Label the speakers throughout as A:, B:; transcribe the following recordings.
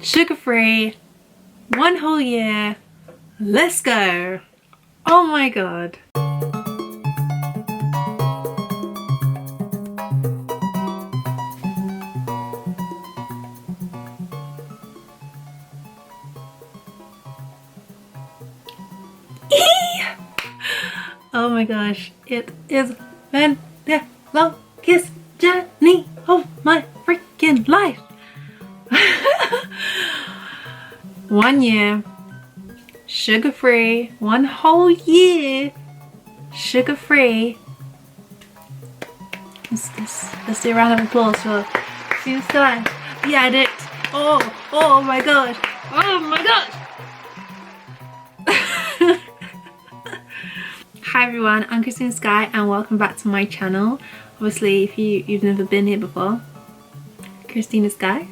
A: sugar-free, 1 whole year. Let's go. Oh my god. Oh my gosh, it is been the longest journey of my freaking life. 1 year, sugar-free, 1 whole year, sugar-free. Let's do a round of applause for Christina Sky, the addict. Oh my god, oh my god. Hi everyone, I'm Christina Sky and welcome back to my channel. Obviously, if you've never been here before, Christina Sky.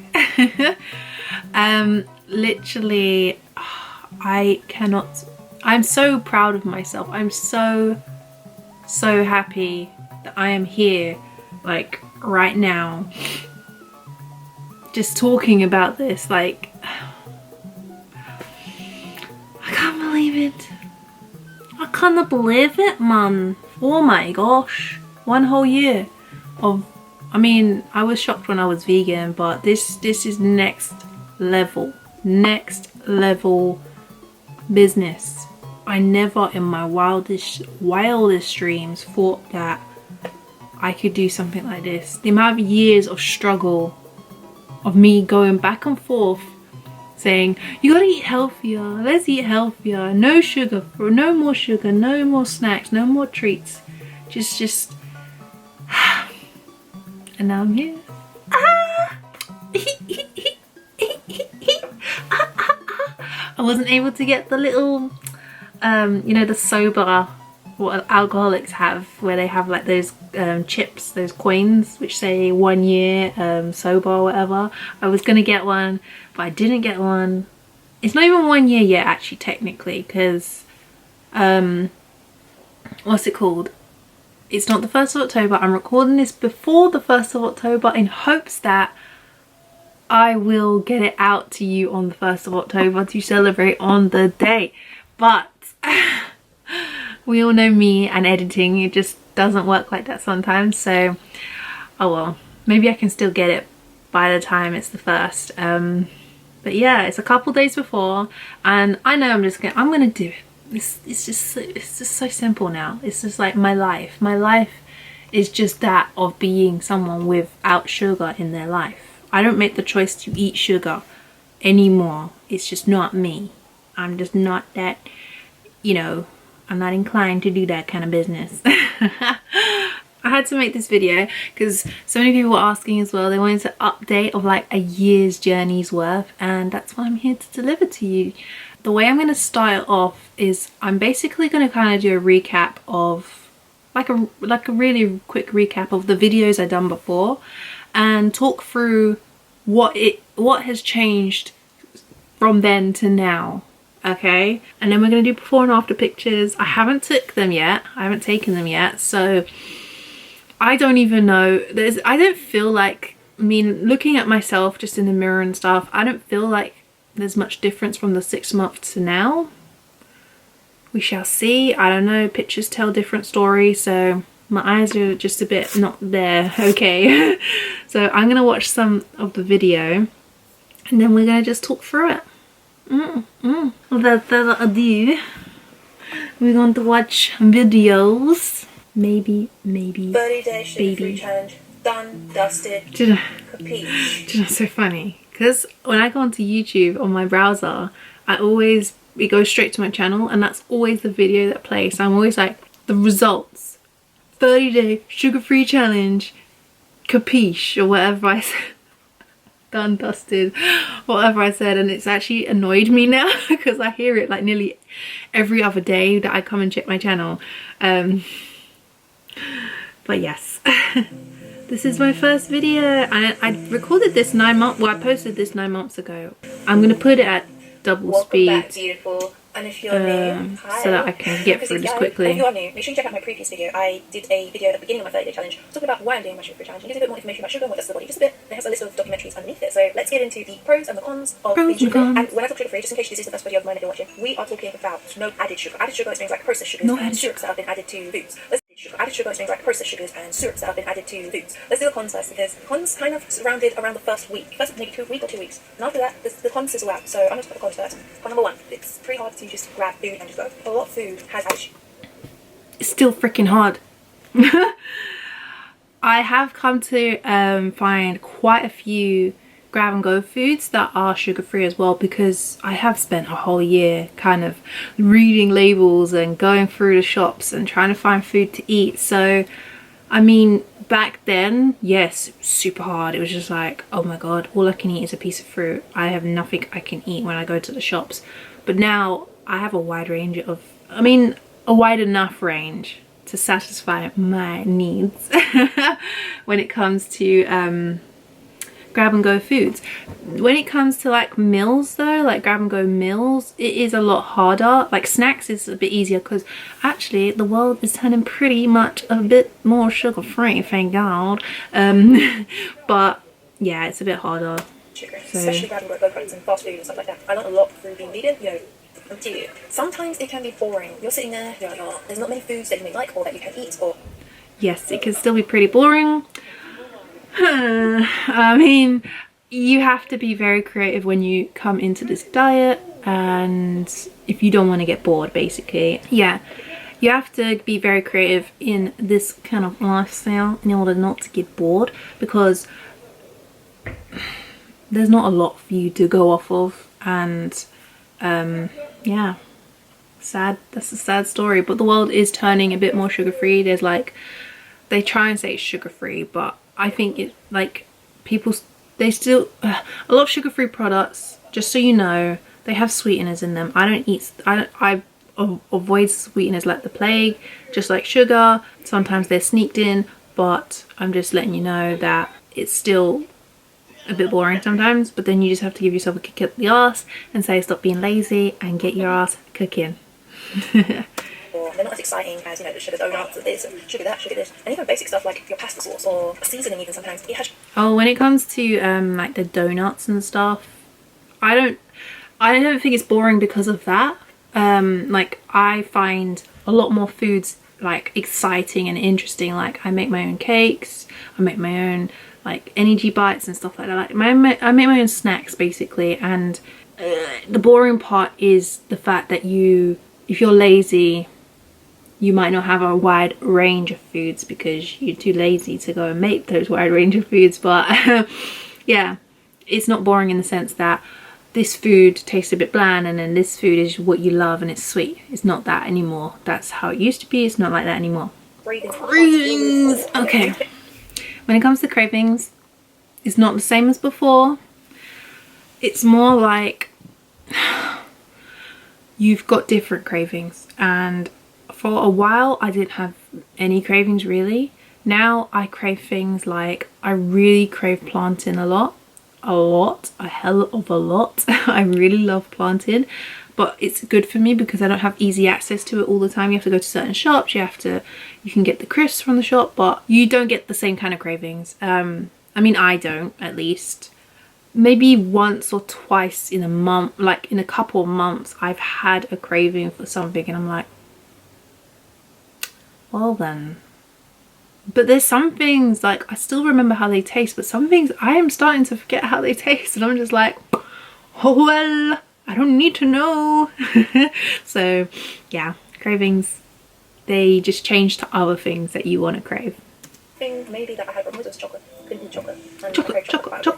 A: Literally, I'm so proud of myself. I'm so happy that I am here, like right now, just talking about this. Like, I can't believe it. I can't believe it, man. Oh my gosh. 1 whole year of, I mean, I was shocked when I was vegan, but this is next level business. I never in my wildest dreams thought that I could do something like this. The amount of years of struggle, of me going back and forth saying, you gotta eat healthier, let's eat healthier, no sugar, no more sugar, no more snacks, no more treats, just and now I'm here. I wasn't able to get the little you know, the sober, what alcoholics have, where they have like those chips, those coins which say 1 year sober or whatever. I was gonna get one, but I didn't get one. It's not even 1 year yet actually, technically, because what's it called, it's not the 1st of October. I'm recording this before the 1st of October in hopes that I will get it out to you on the 1st of October to celebrate on the day. But we all know me and editing, it just doesn't work like that sometimes. So, oh well, maybe I can still get it by the time it's the 1st. But yeah, it's a couple days before, and I know I'm gonna do it. It's just so simple now. It's just like my life. My life is just that of being someone without sugar in their life. I don't make the choice to eat sugar anymore. It's just not me. I'm just not that, you know, I'm not inclined to do that kind of business. I had to make this video because so many people were asking as well. They wanted an update of like a year's journey's worth, and that's what I'm here to deliver to you. The way I'm going to start off is I'm basically going to kind of do a recap of like a really quick recap of the videos I've done before, and talk through what has changed from then to now. Okay, and then we're going to do before and after pictures. I haven't taken them yet, so I don't even know. I don't feel like, I mean, looking at myself just in the mirror and stuff, I don't feel like there's much difference from the 6 months to now. We shall see. I don't know, pictures tell different stories, so my eyes are just a bit not there. Okay. So I'm gonna watch some of the video and then we're gonna just talk through it. Without further ado, we're going to watch videos. Maybe
B: 30-day sugar-free challenge, done, dusted, capiche.
A: It's so funny because when I go onto YouTube on my browser, it goes straight to my channel, and that's always the video that plays. So I'm always like, the results, 30-day sugar-free challenge, capiche, or whatever I said. Done, dusted, whatever I said, and it's actually annoyed me now because I hear it like nearly every other day that I come and check my channel. But yes, this is my first video, and I recorded this 9 months, well, I posted this 9 months ago. I'm gonna put it at double speed.
B: Welcome back, beautiful. And if you're new, hi.
A: so that I can get through this quickly.
B: And if you are new, make sure you check out my previous video. I did a video at the beginning of my 30-day challenge talking about why I'm doing my sugar-free challenge. It gives a bit more information about sugar and what does to the body, just a bit. It has a list of documentaries underneath it. So let's get into the pros and the cons of being sugar-free. And when I talk sugar-free, just in case this is the first video of mine that you're watching, we are talking about no added sugar. Added sugar is things like processed sugars and syrups that have been added to foods. Added sugar is things like processed sugars and syrups that have been added to foods. Let's do the cons first, because the cons kind of surrounded around the first week. First maybe 2 weeks or 2 weeks. And after that, the cons sizzle out. So I'm going to put the cons first. Con number 1, it's pretty hard to just grab food and just go. A lot of food has added sugar.
A: It's still freaking hard. I have come to find quite a few grab and go foods that are sugar free as well, because I have spent a whole year kind of reading labels and going through the shops and trying to find food to eat. So I mean, back then, yes, super hard. It was just like, oh my god, all I can eat is a piece of fruit. I have nothing I can eat when I go to the shops. But now I have a wide range of, I mean, a wide enough range to satisfy my needs when it comes to grab and go foods. When it comes to like meals though, like grab and go meals, it is a lot harder. Like snacks is a bit easier because actually the world is turning pretty much a bit more sugar free, thank god. But yeah, it's a bit harder.
B: Sugar, especially grab and go products and fast food and stuff like that. I learned a lot through being vegan, you know. Sometimes it can be boring. You're sitting there, you're like, oh, there's not many foods that you may like or that you can eat, or
A: yes, it can still be pretty boring. I mean, you have to be very creative when you come into this diet, and if you don't want to get bored, basically, yeah, you have to be very creative in this kind of lifestyle in order not to get bored, because there's not a lot for you to go off of. And yeah, sad, that's a sad story, but the world is turning a bit more sugar free. There's like, they try and say it's sugar free, but I think it, like, people, they still, a lot of sugar free products, just so you know, they have sweeteners in them. I don't eat, I avoid sweeteners like the plague, just like sugar. Sometimes they're sneaked in, but I'm just letting you know that it's still a bit boring sometimes. But then you just have to give yourself a kick up the ass and say stop being lazy and get your ass cooking.
B: Or they're not as exciting as, you know, the sugar donuts or this, sugar that, sugar this, and even basic stuff like your pasta sauce or a seasoning even sometimes. It has.
A: Oh, when it comes to like the donuts and stuff, I don't think it's boring because of that. Like I find a lot more foods like exciting and interesting. Like I make my own cakes, I make my own like energy bites and stuff like that. Like I make my own snacks basically, and the boring part is the fact that if you're lazy, you might not have a wide range of foods because you're too lazy to go and make those wide range of foods. But yeah, it's not boring in the sense that this food tastes a bit bland and then this food is what you love and it's sweet. It's not that anymore. That's how it used to be. It's not like that anymore. Cravings. Okay. When it comes to cravings, it's not the same as before. It's more like you've got different cravings, and for a while I didn't have any cravings really. Now I crave things like, I really crave plantain a lot, a hell of a lot. I really love plantain, but it's good for me because I don't have easy access to it all the time. You have to go to certain shops, you can get the crisps from the shop, but you don't get the same kind of cravings. I mean, I don't, at least. Maybe once or twice in a month, like in a couple of months, I've had a craving for something and I'm like, well then. But there's some things, like I still remember how they taste, but some things I am starting to forget how they taste, and I'm just like, oh well, I don't need to know. So yeah, cravings, they just change to other things that you want to crave.
B: Thing maybe that I had problems with was chocolate. Couldn't eat chocolate. And chocolate.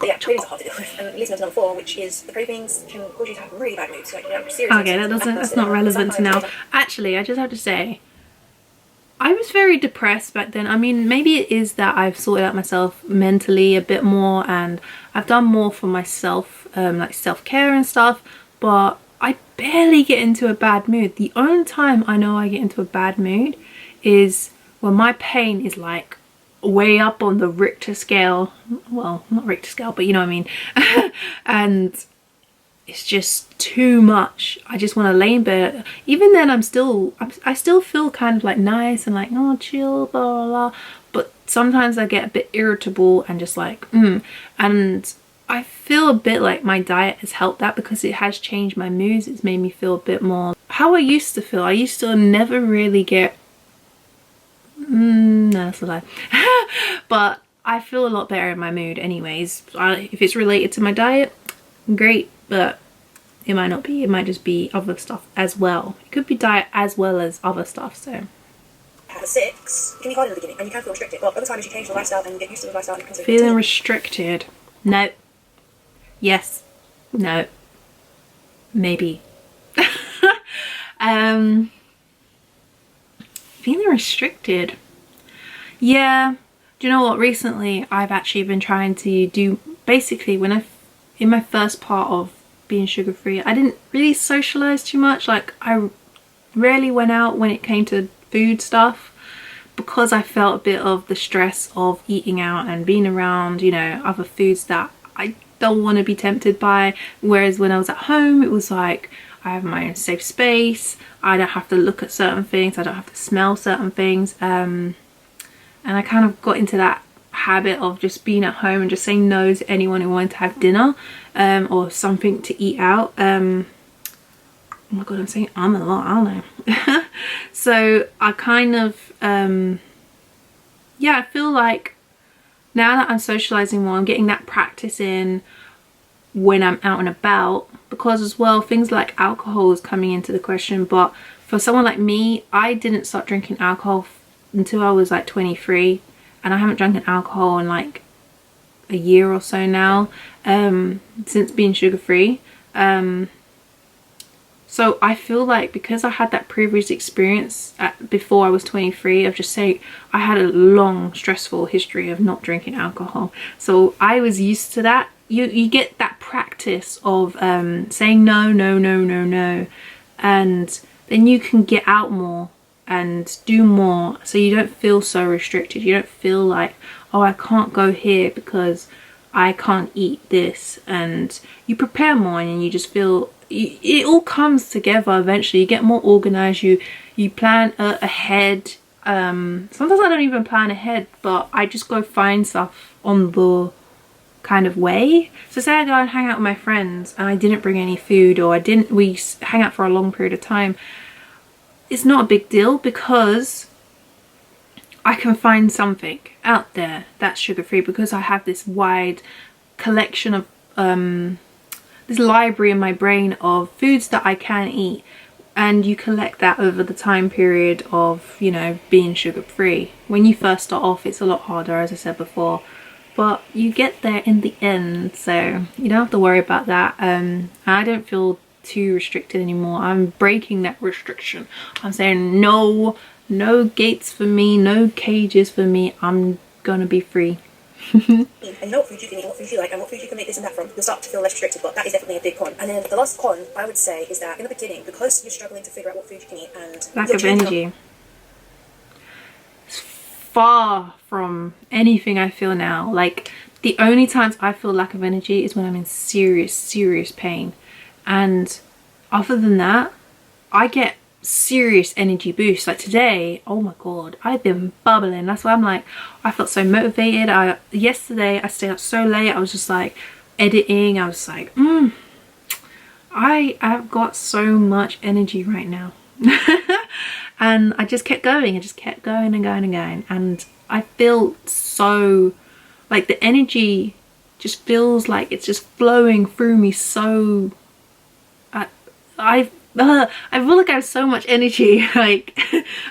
B: Yeah, cravings are hard to deal with. And it leads me to number 4, which is the cravings can cause you to have really bad moods. Like, you know, seriously.
A: Okay, that's not relevant to now. Actually, I just have to say, I was very depressed back then. I mean, maybe it is that I've sorted out myself mentally a bit more and I've done more for myself, like self-care and stuff, but I barely get into a bad mood. The only time I know I get into a bad mood is when my pain is like way up on the Richter scale. Well, not Richter scale, but you know what I mean. And it's just too much. I just want to lay in bed. Even then, I still feel kind of like nice and like, oh, chill, blah blah blah. But sometimes I get a bit irritable and just like and I feel a bit like my diet has helped that, because it has changed my moods. It's made me feel a bit more how I used to feel. I used to never really get no, that's a lie. But I feel a lot better in my mood anyways. If it's related to my diet, great, but it might not be. It might just be other stuff as well. It could be diet as well as other stuff. So
B: at 6, it can be hard in the beginning and you can feel restricted, but over time as you change your lifestyle and you get used to the lifestyle, you can
A: feeling restricted. No. Yes. No. Maybe. Feeling restricted. Yeah. Do you know what? Recently I've actually been trying to do, basically in my first part of being sugar free, I didn't really socialize too much. Like, I rarely went out when it came to food stuff, because I felt a bit of the stress of eating out and being around, you know, other foods that I don't want to be tempted by. Whereas when I was at home, it was like I have my own safe space. I don't have to look at certain things. I don't have to smell certain things. And I kind of got into that habit of just being at home and just saying no to anyone who wanted to have dinner or something to eat out. Oh my god, I'm saying a lot, aren't I? So I kind of yeah, I feel like now that I'm socializing more, I'm getting that practice in when I'm out and about, because as well things like alcohol is coming into the question. But for someone like me, I didn't start drinking alcohol until I was like 23, and I haven't drank alcohol in like a year or so now, since being sugar free. So I feel like because I had that previous experience before I was 23 of just saying, I had a long stressful history of not drinking alcohol, so I was used to that. You get that practice of saying no, no, no, no, no, and then you can get out more and do more, so you don't feel so restricted. You don't feel like, oh, I can't go here because I can't eat this, and you prepare more and you just feel it all comes together eventually. You get more organized, you plan ahead. Sometimes I don't even plan ahead, but I just go find stuff on the kind of way. So say I go and hang out with my friends and I didn't bring any food, or we hang out for a long period of time, it's not a big deal because I can find something out there that's sugar free, because I have this wide collection of this library in my brain of foods that I can eat, and you collect that over the time period of, you know, being sugar free. When you first start off, it's a lot harder, as I said before, but you get there in the end, so you don't have to worry about that. I don't feel too restricted anymore. I'm breaking that restriction. I'm saying no gates for me, no cages for me. I'm gonna be free.
B: And you know what food you can eat, what food you like, and what food you can make this and that from, you'll start to feel less restricted. But that is definitely a big con. And then the last con I would say is that in the beginning, because you're struggling to figure out what food you can eat and
A: lack of energy, it's far from anything I feel now. Like, the only times I feel lack of energy is when I'm in serious pain, and other than that, I get serious energy boost. Like today, oh my god, I've been bubbling. That's why I'm like, I felt so motivated. Yesterday I stayed up so late. I was just like editing. I was like, I've got so much energy right now. And I just kept going. I just kept going and going and going, and I feel so like the energy just feels like it's just flowing through me. So I feel like I have so much energy, like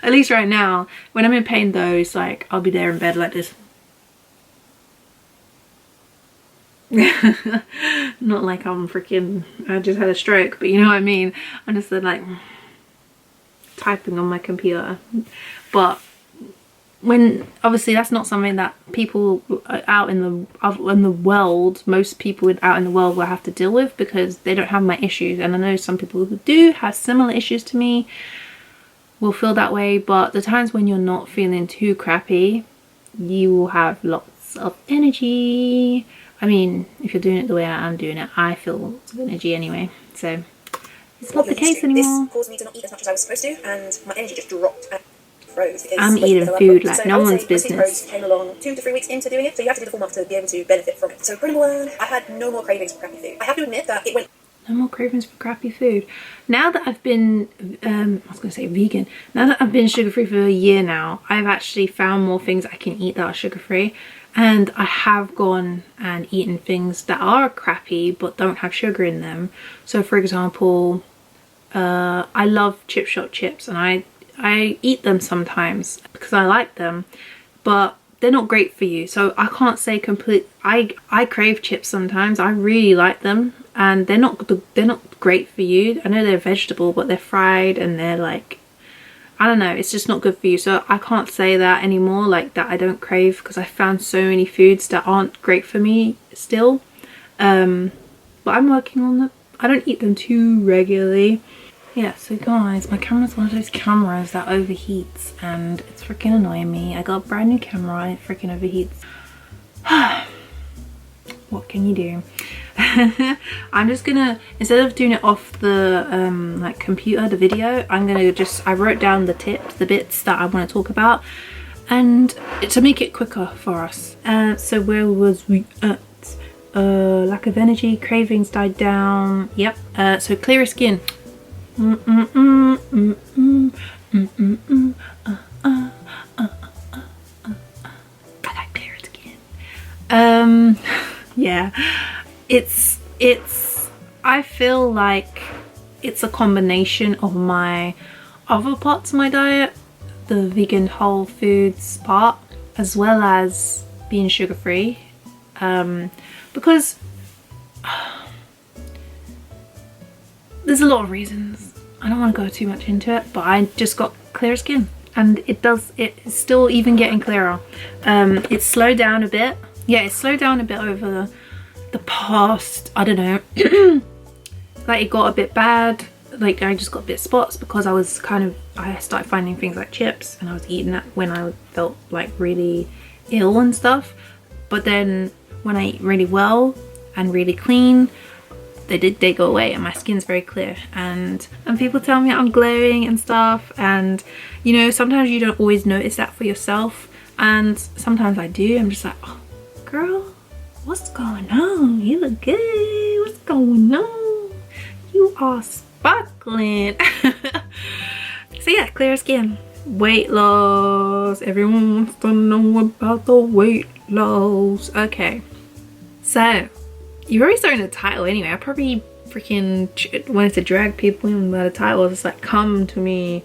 A: at least right now. When I'm in pain though, it's like I'll be there in bed like this. Not like I'm freaking, I just had a stroke, but you know what I mean. I'm just like typing on my computer. But when, obviously that's not something that people out in the world, most people out in the world will have to deal with, because they don't have my issues. And I know some people who do have similar issues to me will feel that way, but the times when you're not feeling too crappy, you will have lots of energy. I mean, if you're doing it the way I'm doing it, I feel lots of energy anyway. So it's not the case anymore.
B: This caused me to not eat as much as I was supposed to, and my energy just dropped and froze.
A: I'm eating food like no one's business.
B: Came along 2 to 3 weeks into doing it, so you have to do the full month to be able to benefit from it. So Pro number 1, I had no more cravings for crappy food. I have to admit that it went.
A: No more cravings for crappy food. Now that I've been, I was going to say vegan. Now that I've been sugar-free for a year now, I've actually found more things I can eat that are sugar-free. And I have gone and eaten things that are crappy but don't have sugar in them. So for example, I love Chip Shot chips, and I eat them sometimes because I like them, but they're not great for you. So I can't say I crave chips sometimes. I really like them, and they're not great for you. I know they're vegetable, but they're fried and they're like, I don't know, it's just not good for you. So I can't say that anymore, like that I don't crave, because I found so many foods that aren't great for me still. But I'm working on them. I don't eat them too regularly. Yeah, so guys, my camera's one of those cameras that overheats, and it's freaking annoying me. I got a brand new camera and it freaking overheats. What can you do? I'm just gonna, instead of doing it off the like computer, the video, I'm gonna just, I wrote down the tips, the bits that I want to talk about, and to make it quicker for us. So where was we at? Lack of energy, cravings died down. Yep. So clearer skin. I got clearer skin. Yeah, it's I feel like it's a combination of my other parts of my diet, the vegan whole foods part, as well as being sugar-free, because there's a lot of reasons. I don't want to go too much into it, but I just got clearer skin, and it's still even getting clearer. It's slowed down a bit. Yeah, it's slowed down a bit over the past, I don't know, like it got a bit bad. Like I just got a bit spots because I started finding things like chips, and I was eating that when I felt like really ill and stuff. But then when I eat really well and really clean, they go away, and my skin's very clear, and people tell me I'm glowing and stuff, and you know, sometimes you don't always notice that for yourself, and sometimes I do. I'm just like, oh girl, what's going on? You look good. What's going on? You are sparkling. So yeah, clear skin, weight loss. Everyone wants to know about the weight loss. Okay, so you've already started the title anyway. I probably freaking wanted to drag people in by the title. It's like, come to me,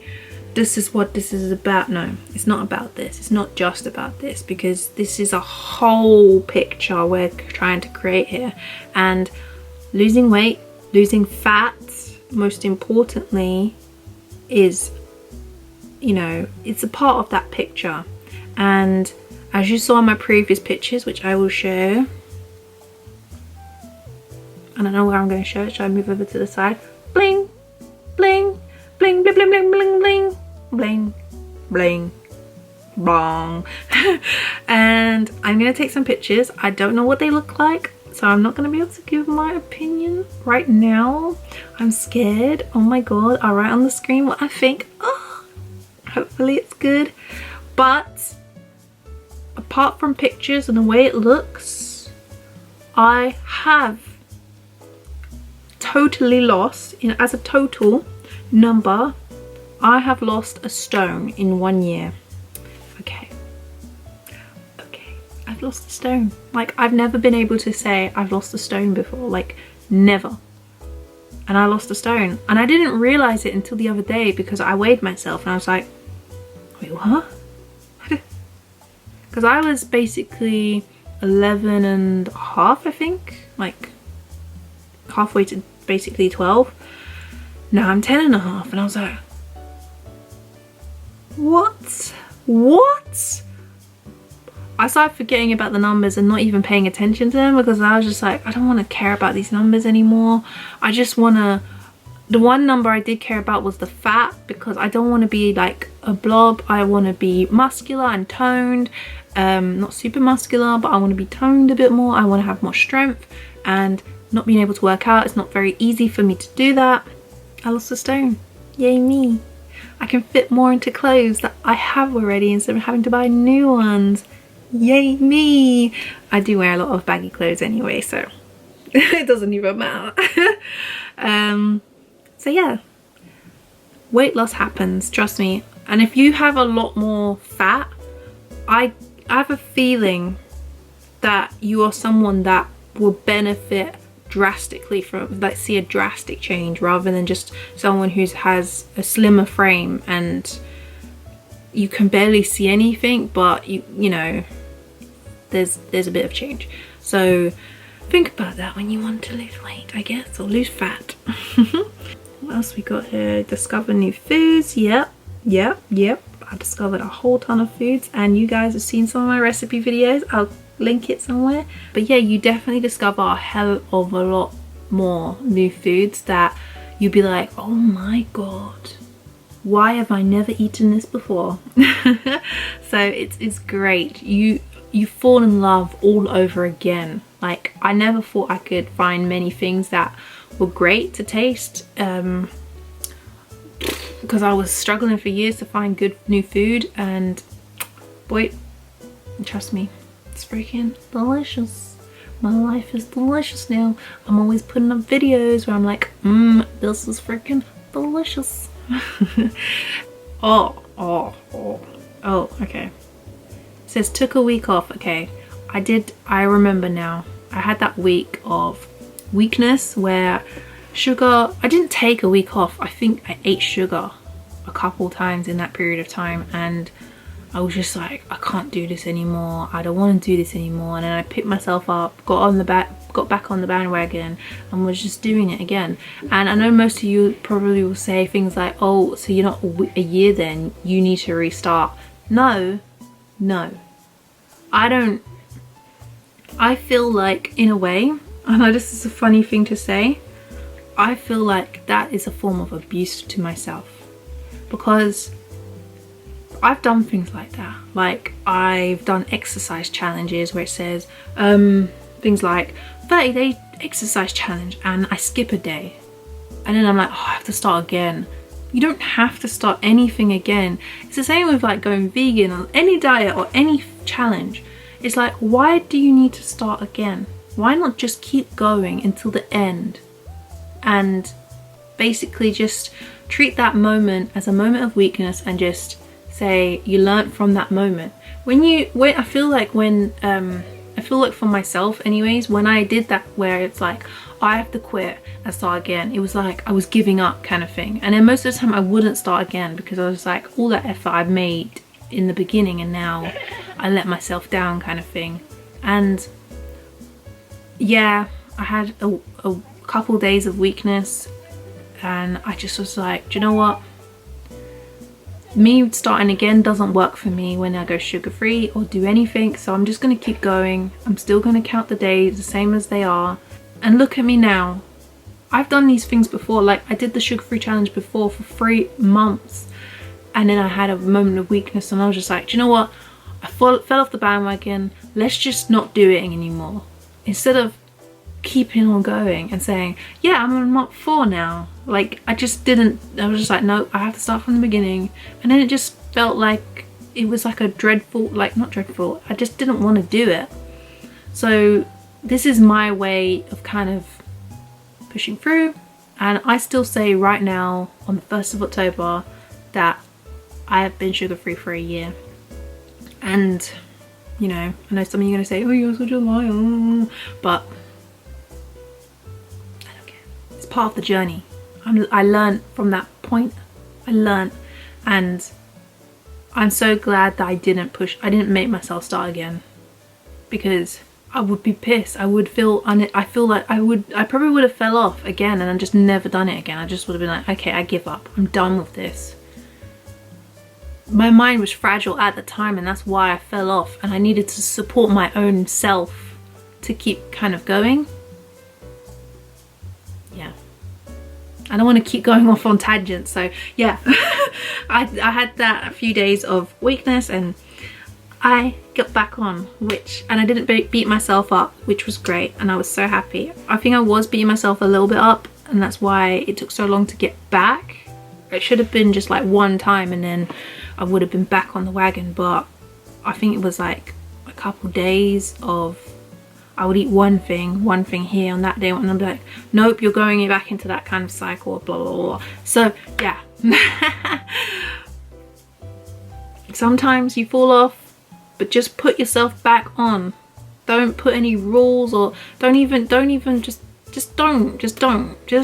A: this is what this is about. No, it's not about this. It's not just about this, because this is a whole picture we're trying to create here. And losing weight, losing fat, most importantly, is, you know, it's a part of that picture. And as you saw in my previous pictures, which I will show, I don't know where I'm going to show it. Should I move over to the side? Bling, bling, bling, bling, bling, bling, bling, bling, bling, bling, bong. And I'm going to take some pictures. I don't know what they look like, so I'm not going to be able to give my opinion right now. I'm scared. Oh my god. I'll write on the screen what I think. Oh, hopefully it's good. But apart from pictures and the way it looks, I have totally lost, as a total number, I have lost a stone in 1 year. Okay, I've lost a stone. Like, I've never been able to say I've lost a stone before, like never. And I lost a stone, and I didn't realize it until the other day, because I weighed myself and I was like, wait, what? Because I was basically 11 and a half, I think, like halfway to basically 12. Now I'm 10 and a half, and I was like, what? I started forgetting about the numbers and not even paying attention to them, because I was just like, I don't want to care about these numbers anymore. I just want to, the one number I did care about was the fat, because I don't want to be like a blob. I want to be muscular and toned, not super muscular, but I want to be toned a bit more. I want to have more strength, and not being able to work out, it's not very easy for me to do that. I lost a stone. Yay me. I can fit more into clothes that I have already instead of having to buy new ones. Yay me. I do wear a lot of baggy clothes anyway, so it doesn't even matter. So yeah, weight loss happens, trust me. And if you have a lot more fat, I have a feeling that you are someone that will benefit drastically from, like, see a drastic change, rather than just someone who has a slimmer frame and you can barely see anything, but you know, there's a bit of change. So think about that when you want to lose weight, I guess, or lose fat. What else we got here? Discover new foods. Yep. I discovered a whole ton of foods, and you guys have seen some of my recipe videos. I'll link it somewhere. But yeah, you definitely discover a hell of a lot more new foods that you'd be like, oh my god, why have I never eaten this before? So it's great. You fall in love all over again. Like, I never thought I could find many things that were great to taste, because I was struggling for years to find good new food, and boy, trust me, it's freaking delicious. My life is delicious now. I'm always putting up videos where I'm like, this is freaking delicious. oh, okay. It says took a week off. Okay, I remember now. I had that week of weakness where sugar, I didn't take a week off. I think I ate sugar a couple times in that period of time, and I was just like, I can't do this anymore. I don't want to do this anymore. And then I picked myself up, got back on the bandwagon, and was just doing it again. And I know most of you probably will say things like, oh, so you're not a year then, you need to restart. No, I feel like, in a way, I know this is a funny thing to say, I feel like that is a form of abuse to myself, because I've done things like that. Like, I've done exercise challenges where it says things like 30-day exercise challenge, and I skip a day, and then I'm like, oh, I have to start again. You don't have to start anything again. It's the same with like going vegan or any diet or any challenge. It's like, why do you need to start again? Why not just keep going until the end, and basically just treat that moment as a moment of weakness, and just say you learnt from that moment. I feel like for myself anyways, when I did that, where it's like, I have to quit and start again, it was like I was giving up kind of thing. And then most of the time I wouldn't start again, because I was like, all that effort I've made in the beginning, and now I let myself down kind of thing. And yeah, I had a couple days of weakness, and I just was like, do you know what? Me starting again doesn't work for me when I go sugar-free or do anything, so I'm just going to keep going. I'm still going to count the days the same as they are. And look at me now. I've done these things before. Like, I did the sugar-free challenge before for 3 months, and then I had a moment of weakness, and I was just like, do you know what? I fell off the bandwagon. Let's just not do it anymore. Instead of keeping on going and saying, yeah, I'm on month 4 now. Like, I was just like, no, I have to start from the beginning. And then it just felt like it was like a dreadful, like, not dreadful, I just didn't want to do it. So this is my way of kind of pushing through. And I still say right now, on the 1st of October, that I have been sugar-free for a year. And, you know, I know some of you are going to say, oh, you're such a liar, but I don't care. It's part of the journey. I learned from that point. I learned, and I'm so glad that I didn't make myself start again, because I would be pissed. I feel like I probably would have fell off again and then just never done it again. I just would have been like, okay, I give up. I'm done with this. My mind was fragile at the time, and that's why I fell off, and I needed to support my own self to keep kind of going. Yeah. I don't want to keep going off on tangents. So yeah, I had that a few days of weakness, and I got back on, and I didn't beat myself up, which was great, and I was so happy. I think I was beating myself a little bit up, and that's why it took so long to get back. It should have been just like one time and then I would have been back on the wagon, but I think it was like a couple days of, I would eat one thing here on that day, and I'm like, nope, you're going back into that kind of cycle, blah blah blah. So yeah. Sometimes you fall off, but just put yourself back on. Don't put any rules, or don't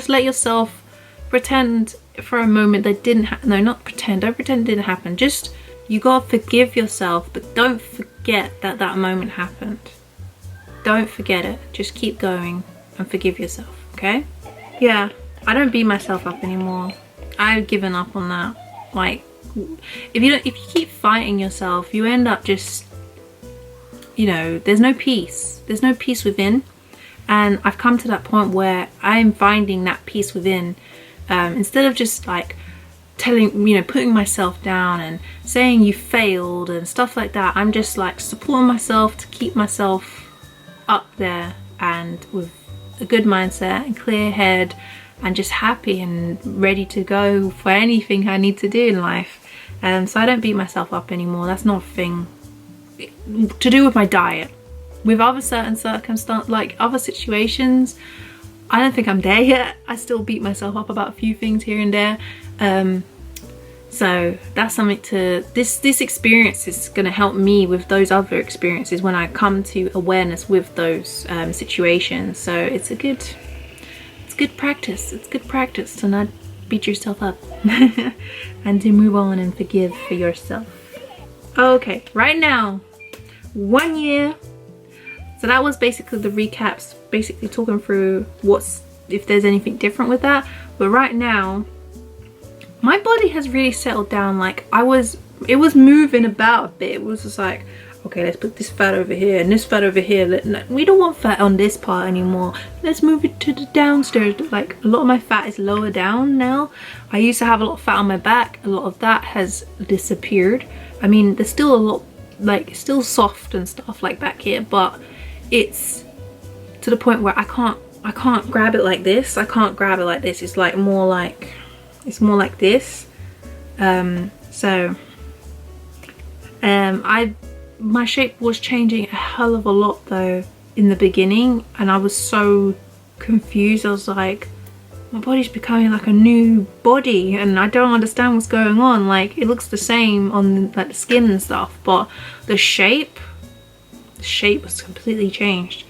A: let yourself pretend for a moment that didn't happen. No, not pretend. Don't pretend it didn't happen. Just, you gotta forgive yourself, but don't forget that that moment happened. Don't forget it. Just keep going and forgive yourself, okay? Yeah, I don't beat myself up anymore. I've given up on that. Like, if you keep fighting yourself, you end up just, you know, there's no peace. There's no peace within. And I've come to that point where I'm finding that peace within. Instead of just like putting myself down and saying you failed and stuff like that, I'm just like supporting myself to keep myself up there and with a good mindset and clear head and just happy and ready to go for anything I need to do in life. So I don't beat myself up anymore. That's not a thing. To do with my diet. With other certain circumstances, like other situations, I don't think I'm there yet. I still beat myself up about a few things here and there. So that's something to, this experience is going to help me with those other experiences when I come to awareness with those situations. So it's good practice. It's good practice to not beat yourself up and to move on and forgive for yourself. Okay, right now, 1 year. So that was basically the recaps, basically talking through if there's anything different with that. But right now, my body has really settled down. Like it was moving about a bit. It was just like, okay, let's put this fat over here and this fat over here. We don't want fat on this part anymore. Let's move it to the downstairs. Like a lot of my fat is lower down now. I used to have a lot of fat on my back. A lot of that has disappeared. I mean, there's still a lot, like still soft and stuff like back here, but it's to the point where I can't grab it like this. I can't grab it like this. It's like more like, it's more like this. My shape was changing a hell of a lot though in the beginning, and I was so confused. I was like, my body's becoming like a new body and I don't understand what's going on. Like it looks the same on like the skin and stuff, but the shape was completely changed,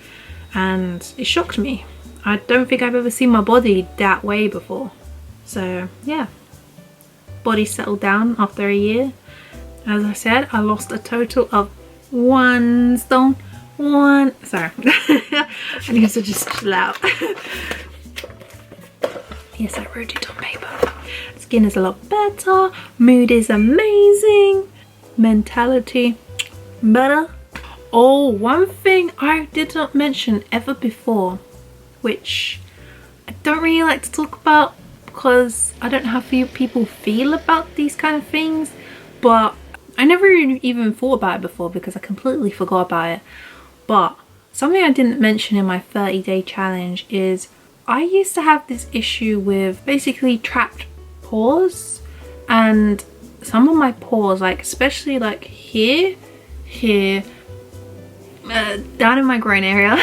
A: and it shocked me. I don't think I've ever seen my body that way before. So yeah, body settled down after a year. As I said, I lost a total of 1 stone. Sorry. I need to just chill out. Yes, I wrote it on paper. Skin is a lot better. Mood is amazing. Mentality better. Oh, one thing I did not mention ever before, which I don't really like to talk about because I don't know how few people feel about these kind of things, but I never even thought about it before because I completely forgot about it. But something I didn't mention in my 30-day challenge is I used to have this issue with basically trapped pores, and some of my pores, like especially like here, down in my groin area,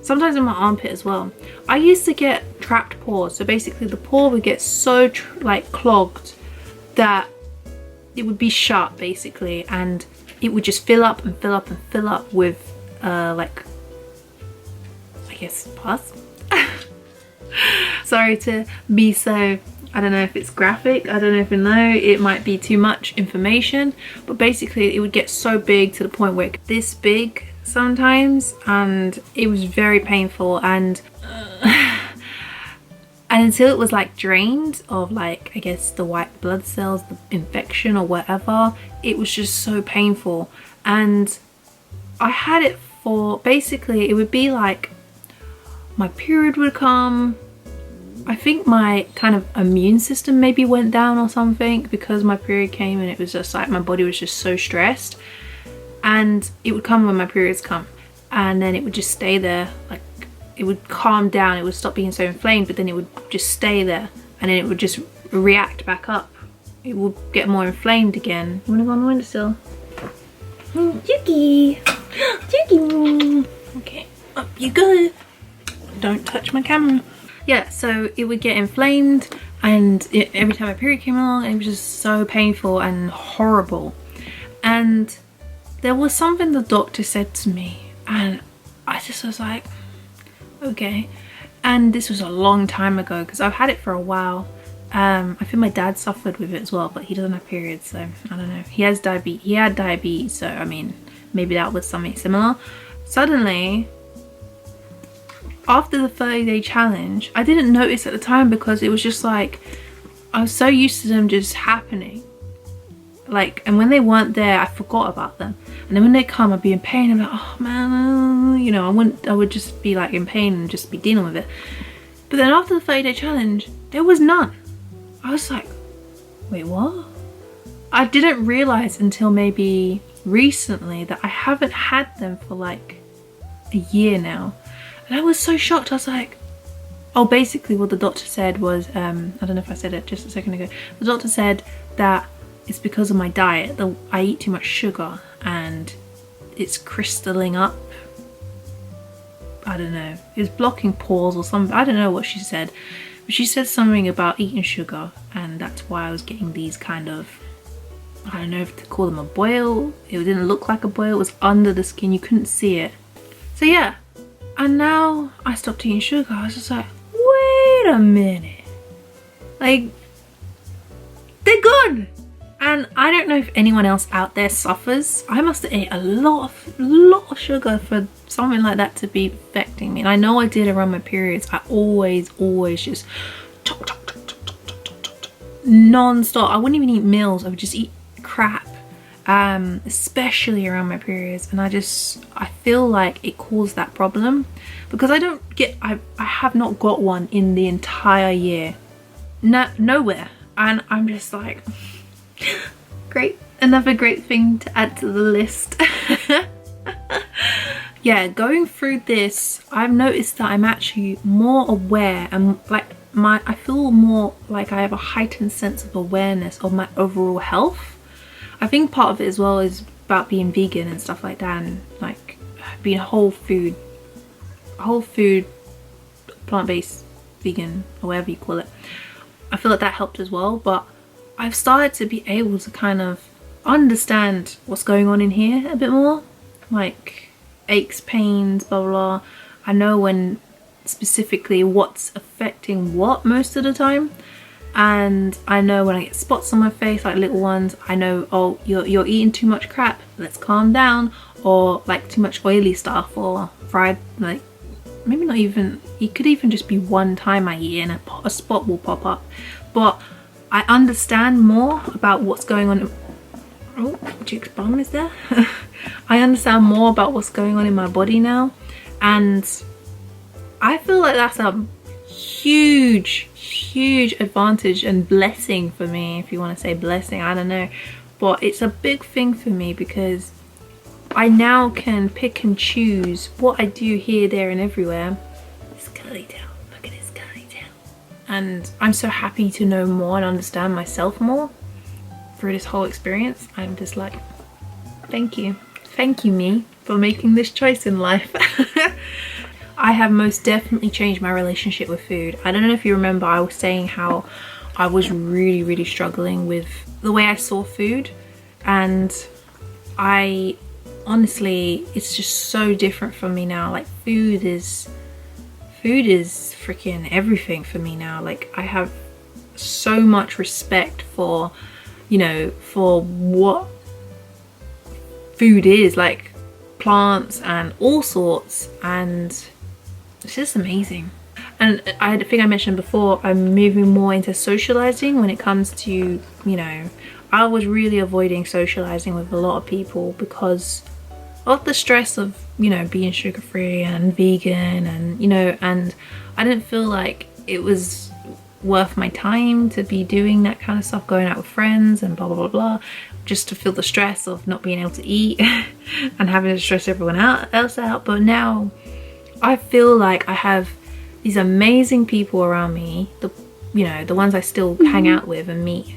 A: sometimes in my armpit as well. I used to get trapped pores. So basically the pore would get so like clogged that it would be shut basically, and it would just fill up and fill up and fill up with like, I guess, pus. Sorry to be so, I don't know if it's graphic, I don't know if you know, it might be too much information, but basically it would get so big to the point where it's this big sometimes, and it was very painful, and until it was like drained of like, I guess, the white blood cells, the infection or whatever, it was just so painful. And I had it for, basically it would be like my period would come, I think my kind of immune system maybe went down or something, because my period came and it was just like my body was just so stressed, and it would come when my periods come, and then it would just stay there. Like, it would calm down, it would stop being so inflamed, but then it would just stay there, and then it would just react back up. It would get more inflamed again. You wanna go on the windowsill? Yuki! Yuki! Okay, up you go. Don't touch my camera. Yeah, so it would get inflamed, and every time my period came along, it was just so painful and horrible. And there was something the doctor said to me, and I just was like, okay. And this was a long time ago, because I've had it for a while. I think my dad suffered with it as well, but he doesn't have periods, so I don't know. He had diabetes, so I mean, maybe that was something similar. Suddenly, after the 30-day challenge, I didn't notice at the time, because it was just like, I was so used to them just happening. Like, and when they weren't there, I forgot about them. And then when they come, I'd be in pain. I'm like, oh man, you know, I would just be like in pain and just be dealing with it. But then after the 30-day challenge, there was none. I was like, wait, what? I didn't realize until maybe recently that I haven't had them for like a year now. And I was so shocked. I was like, oh, basically what the doctor said was, I don't know if I said it just a second ago. The doctor said that it's because of my diet. I eat too much sugar and it's crystalling up. I don't know. It was blocking pores or something. I don't know what she said. But she said something about eating sugar, and that's why I was getting these kind of, I don't know if to call them a boil. It didn't look like a boil. It was under the skin. You couldn't see it. So yeah. And now I stopped eating sugar. I was just like, wait a minute. Like, they're gone. And I don't know if anyone else out there suffers. I must have ate a lot of sugar for something like that to be affecting me. And I know I did around my periods. I always just non-stop. I wouldn't even eat meals. I would just eat crap. Especially around my periods, and I feel like it caused that problem, because I have not got one in the entire year. Nowhere. And I'm just like, great, another great thing to add to the list. Yeah, going through this, I've noticed that I'm actually more aware, and like I feel more like I have a heightened sense of awareness of my overall health. I think part of it as well is about being vegan and stuff like that, and like being whole food, plant-based vegan, or whatever you call it. I feel like that helped as well, but I've started to be able to kind of understand what's going on in here a bit more, like aches, pains, blah blah blah. I know when specifically what's affecting what most of the time. And I know when I get spots on my face, like little ones, I know, oh, you're eating too much crap, let's calm down. Or like too much oily stuff, or fried, like maybe not even, it could even just be one time I eat and a spot will pop up. But I understand more about what's going on. Oh, Duke's bum is there. I understand more about what's going on in my body now, and I feel like that's a huge advantage and blessing for me, if you want to say blessing, I don't know, but it's a big thing for me, because I now can pick and choose what I do here, there and everywhere. This curly tail, look at this curly tail. And I'm so happy to know more and understand myself more through this whole experience. I'm just like, thank you me for making this choice in life. I have most definitely changed my relationship with food. I don't know if you remember, I was saying how I was really struggling with the way I saw food, and I honestly, it's just so different for me now. Like food is freaking everything for me now. Like I have so much respect for, you know, for what food is, like plants and all sorts, and it's just amazing. And I think I mentioned before, I'm moving more into socializing when it comes to, you know, I was really avoiding socializing with a lot of people because of the stress of, you know, being sugar-free and vegan, and, you know, and I didn't feel like it was worth my time to be doing that kind of stuff, going out with friends and blah blah blah blah, just to feel the stress of not being able to eat and having to stress everyone else out. But now I feel like I have these amazing people around me, the ones I still hang out with and meet.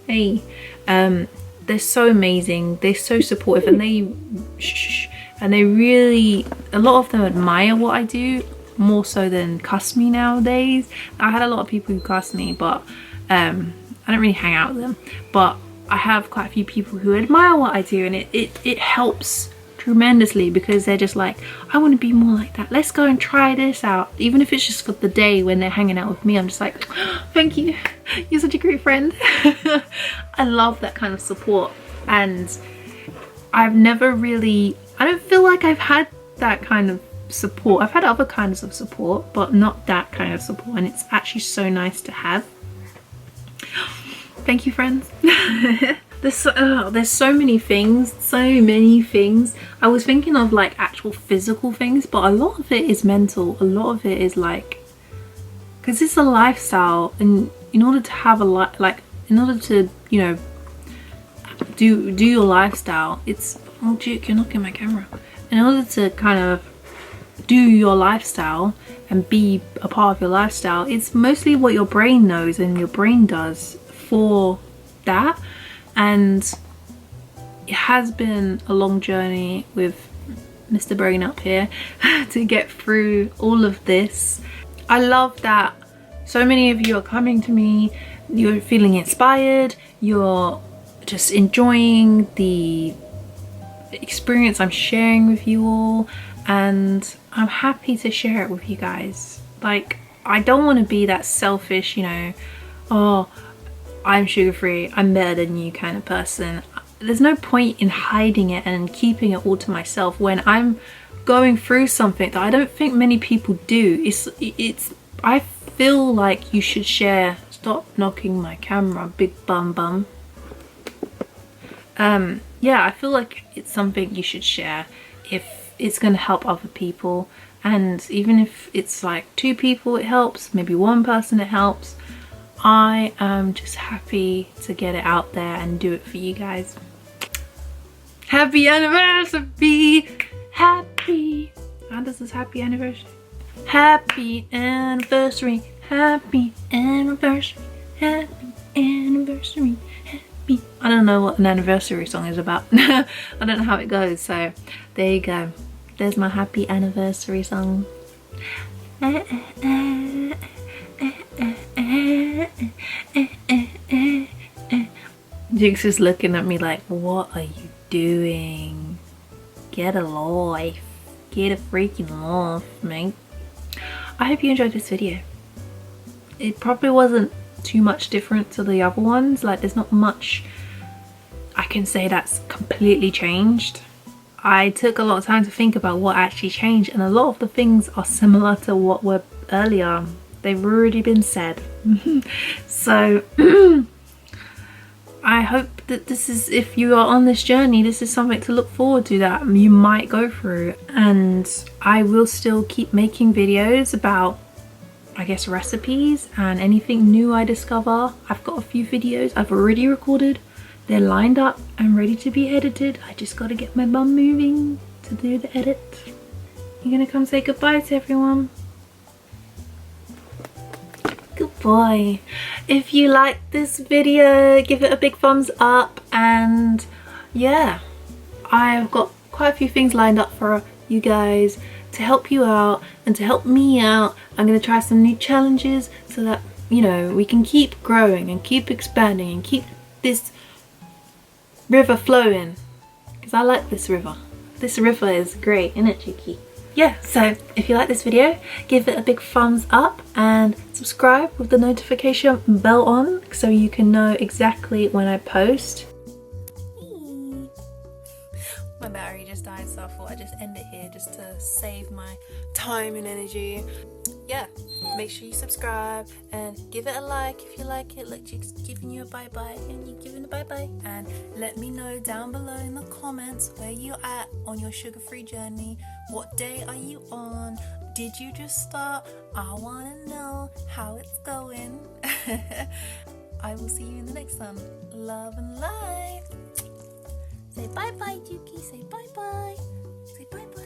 A: Hey, they're so amazing, they're so supportive, and they really, a lot of them admire what I do more so than cuss me nowadays. I had a lot of people who cuss me, but I don't really hang out with them, but I have quite a few people who admire what I do, and it helps tremendously, because they're just like, I want to be more like that, let's go and try this out. Even if it's just for the day when they're hanging out with me, I'm just like, thank you, you're such a great friend. I love that kind of support, and I've never really, I don't feel like I've had that kind of support. I've had other kinds of support, but not that kind of support, and it's actually so nice to have. Thank you, friends. There's so many things. I was thinking of like actual physical things, but a lot of it is mental. A lot of it is like, because it's a lifestyle, and in order to have in order to, you know, do your lifestyle, it's, oh Duke, you're knocking my camera. In order to kind of do your lifestyle and be a part of your lifestyle, it's mostly what your brain knows and your brain does for that. And it has been a long journey with Mr. Brain up here to get through all of this. I love that so many of you are coming to me, you're feeling inspired, you're just enjoying the experience I'm sharing with you all, and I'm happy to share it with you guys. Like, I don't want to be that selfish, you know, oh, I'm sugar free, I'm better than you kind of person. There's no point in hiding it and keeping it all to myself when I'm going through something that I don't think many people do. I feel like you should share. Stop knocking my camera, big bum. Yeah, I feel like it's something you should share if it's going to help other people, and even if it's like 2 people it helps, maybe 1 person it helps. I am just happy to get it out there and do it for you guys. Happy anniversary! Happy! How does this happy anniversary? Happy anniversary! Happy anniversary! Happy anniversary! Happy. I don't know what an anniversary song is about. I don't know how it goes, so there you go. There's my happy anniversary song. Jinx is looking at me like, what are you doing? Get a life. Get a freaking life, mate. I hope you enjoyed this video. It probably wasn't too much different to the other ones. Like, there's not much I can say that's completely changed. I took a lot of time to think about what actually changed, and a lot of the things are similar to what were earlier. They've already been said. So I hope that this is, if you are on this journey, this is something to look forward to that you might go through. And I will still keep making videos about, I guess, recipes and anything new I discover. I've got a few videos I've already recorded. They're lined up and ready to be edited. I just got to get my bum moving to do the edit. You're gonna come say goodbye to everyone. Good boy. If you liked this video, give it a big thumbs up, and yeah, I've got quite a few things lined up for you guys to help you out and to help me out. I'm going to try some new challenges so that, you know, we can keep growing and keep expanding and keep this river flowing, because I like this river. This river is great, isn't it, Cheeky? Yeah, so if you like this video, give it a big thumbs up and subscribe with the notification bell on so you can know exactly when I post. My battery just died, so I thought I'd just end it here just to save my time and energy. Yeah, make sure you subscribe and give it a like if you like it. Look, Chick's giving you a bye-bye and you giving a bye-bye. And let me know down below in the comments where you're at on your sugar-free journey. What day are you on? Did you just start? I want to know how it's going. I will see you in the next one. Love and light. Say bye bye, Juki. Say bye bye. Say bye bye.